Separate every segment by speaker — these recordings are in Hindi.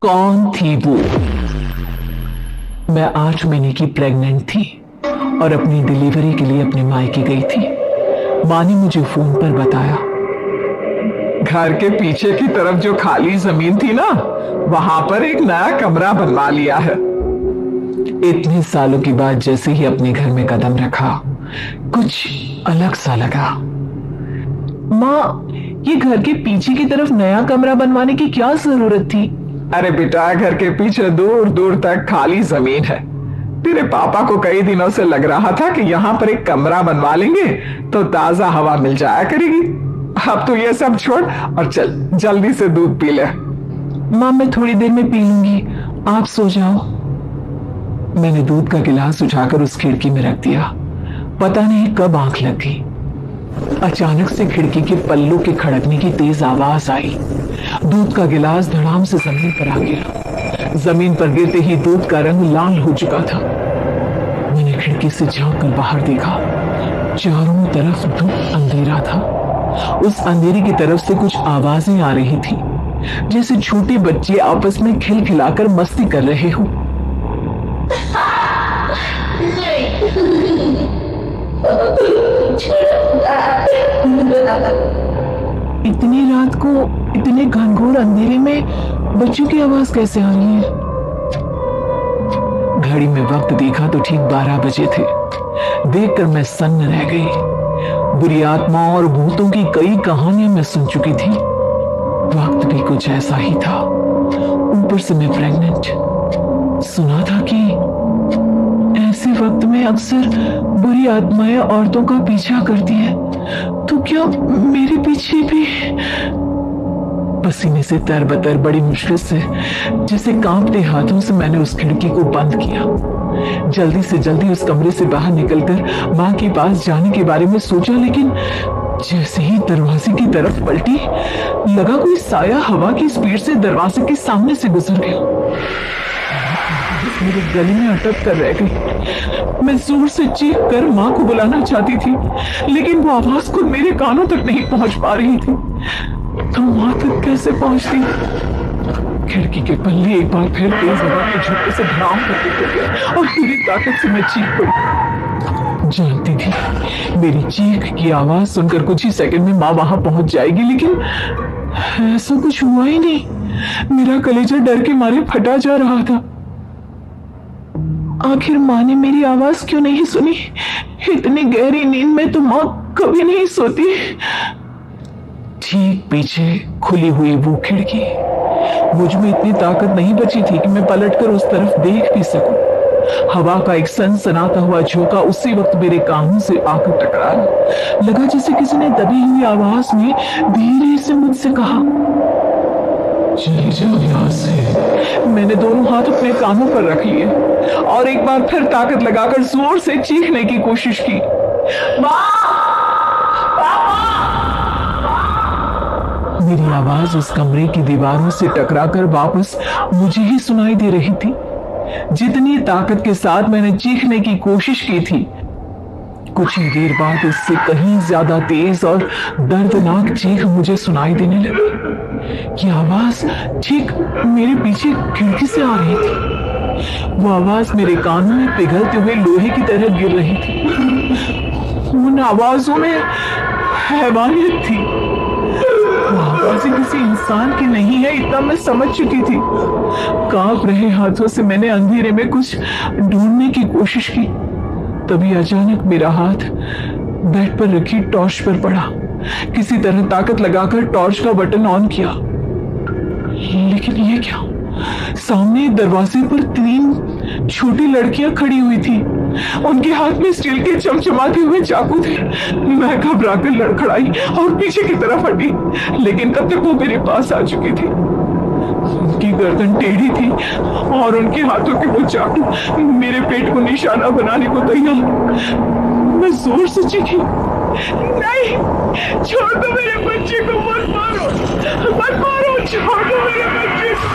Speaker 1: कौन थी वो? मैं 8 महीने की प्रेग्नेंट थी और अपनी डिलीवरी के लिए अपने मायके गई थी। माँ ने मुझे फोन पर बताया, घर के पीछे की तरफ जो खाली जमीन थी ना, वहां पर एक नया कमरा बनवा लिया है। इतने सालों के बाद जैसे ही अपने घर में कदम रखा, कुछ अलग सा लगा। माँ, ये घर के पीछे की तरफ नया कमरा बनवाने की क्या जरूरत थी? अरे बेटा, घर के पीछे दूर दूर तक खाली जमीन है। तेरे पापा को कई दिनों से लग रहा था कि यहाँ पर एक कमरा बनवा लेंगे तो ताजा हवा मिल जाया करेगी। अब तो ये सब छोड़ और चल जल्दी से दूध पी ले। माँ, मैं थोड़ी देर में पी लूंगी, आप सो जाओ। मैंने दूध का गिलास उठाकर उस खिड़की में रख दिया। पता नहीं कब आंख लग गई। अचानक से खिड़की के पल्लों के खड़कने की तेज आवाज आई। दूध का गिलास धड़ाम से जमीन पर आ गिरा। जमीन पर गिरते ही दूध का रंग लाल हो चुका था। मैंने खिड़की से झांक कर बाहर देखा। चारों तरफ धूप अंधेरा था। उस अंधेरे की तरफ से कुछ आवाजें आ रही थी, जैसे छोटे बच्चे आपस में खिलखिलाकर मस्ती कर रहे हो। इतनी रात को इतने घनघोर अंधेरे में बच्चों की आवाज कैसे आ रही है? घड़ी में वक्त देखा तो ठीक 12 बजे थे। देखकर मैं सन्न रह गई। बुरी आत्माओं और भूतों की कई कहानियां मैं सुन चुकी थी। वक्त भी कुछ ऐसा ही था। ऊपर से मैं प्रेग्नेंट। सुना था कि ऐसे वक्त में अक्सर बुरी आत्माएं औरतों का पीछा करती है, तो क्या मेरे पीछे भी? पसीने से तरबतर बड़ी मुश्किल से, जैसे कांपते हाथों से मैंने उस खिड़की को बंद किया। जल्दी से जल्दी उस कमरे से बाहर निकलकर मां के पास जाने के बारे में सोचा, लेकिन जैसे ही दरवाजे की तरफ पलटी, लगा कोई साया हवा की स्पीड से दरवाजे के सामने से गुजर गया। मेरे गले में अटक कर रह गई। मैं जोर से चीख कर मां को बुलाना चाहती थी, लेकिन वो आवाज खुद मेरे कानों तक नहीं पहुंच पा रही थी। तो मां तक कैसे पहुंचती? खिड़की के पल्ले एक बार फिर तेज हवा के झटके से धड़ाम करके गिर गए और पूरी ताकत से मैं चीख पड़ी। जानती थी मेरी चीख की आवाज सुनकर कुछ ही सेकंड में मां वहां पहुंच जाएगी, लेकिन ऐसा कुछ हुआ ही नहीं। मेरा कलेजा डर के मारे फटा जा रहा था। आखिर मां ने मेरी आवाज क्यों नहीं सुनी? इतनी गहरी नींद में तो मां कभी नहीं सोती। ठीक पीछे खुली हुई वो खिड़की। मुझ में इतनी ताकत नहीं बची थी कि मैं पलटकर उस तरफ देख भी सकूं। हवा का एक सनसनाता हुआ झोंका उसी वक्त मेरे कानों से आकर टकराया। लगा जैसे किसी ने दबी हुई आवाज में धीरे से मुझसे कहा, चली जाओ यहाँ से। मैंने दोनों हाथ अपने कानों पर रख लिए और एक बार फिर ताकत लगाकर जोर से चीखने की कोशिश की। मेरी आवाज उस कमरे की दीवारों से टकराकर वापस मुझे ही सुनाई दे रही थी। जितनी ताकत के साथ मैंने चीखने की कोशिश की थी, कुछ ही देर बाद उससे कहीं ज्यादा तेज और दर्दनाक चीख मुझे सुनाई देने लगी। ये आवाज ठीक मेरे पीछे खिड़की से आ रही थी। वो आवाज मेरे कानों में पिघलते हुए लोहे की तरह गिर रही थी। उन आवाजों में हैवानियत थी। वो आवाजें किसी इंसान की नहीं है, इतना मैं समझ चुकी थी। कांप रहे हाथों से मैंने अंधेरे में कुछ ढूंढने की कोशिश की। तभी अचानक मेरा हाथ बेड पर रखी टॉर्च पर पड़ा। किसी तरह ताकत लगाकर टॉर्च का बटन ऑन किया, लेकिन ये क्या? सामने दरवाजे पर 3 छोटी लड़कियां खड़ी हुई थी। उनके हाथ में स्टील के चमचमाते हुए चाकू थे। मैं घबराकर लड़खड़ाई और पीछे की तरफ हटी, लेकिन तब तक वो मेरे पास आ चुकी थी। उनकी गर्दन टेढ़ी थी और उनके हाथों के वो चाकू मेरे पेट को निशाना बनाने को तैयार। मैं जोर से चीखी, नहीं, छोड़ दो मेरे बच्चे को, मत मारो, मत मारो, छोड़ दो मेरे बच्चे को।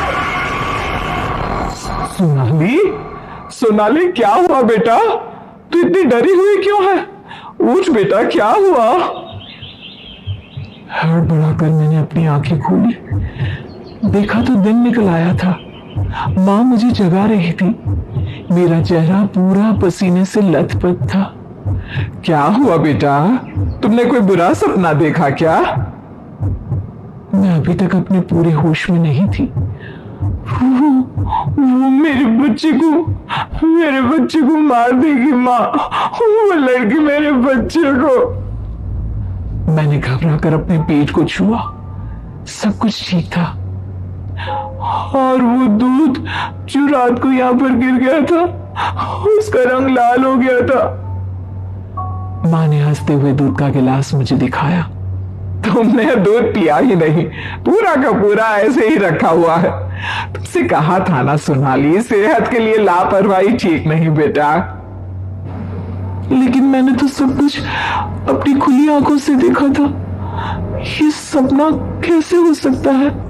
Speaker 1: सोनाली, सोनाली, क्या हुआ बेटा? तू इतनी डरी हुई क्यों है? उठ बेटा, क्या हुआ? हड़बड़ाकर मैंने अपनी आंखें खोली। देखा तो दिन निकल आया था। माँ मुझे जगा रही थी। मेरा चेहरा पूरा पसीने से लथपथ था। क्या हुआ बेटा, तुमने कोई बुरा सपना देखा क्या? मैं अभी तक अपने पूरे होश में नहीं थी। वो मेरे बच्चे को मार देगी माँ। वो लड़की मेरे बच्चे को। मैंने घबरा कर अपने पेट को छुआ। सब कुछ ठीक था। और वो दूध जो रात को यहाँ पर गिर गया था, उसका रंग लाल हो गया था। माँ ने हंसते हुए दूध का गिलास मुझे दिखाया। तुमने दूध पिया ही नहीं, पूरा का पूरा ऐसे ही रखा हुआ है। तुमसे कहा था ना सोनाली, सेहत के लिए लापरवाही ठीक नहीं बेटा। लेकिन मैंने तो सब कुछ अपनी खुली आंखों से देखा था। ये सपना कैसे हो सकता है?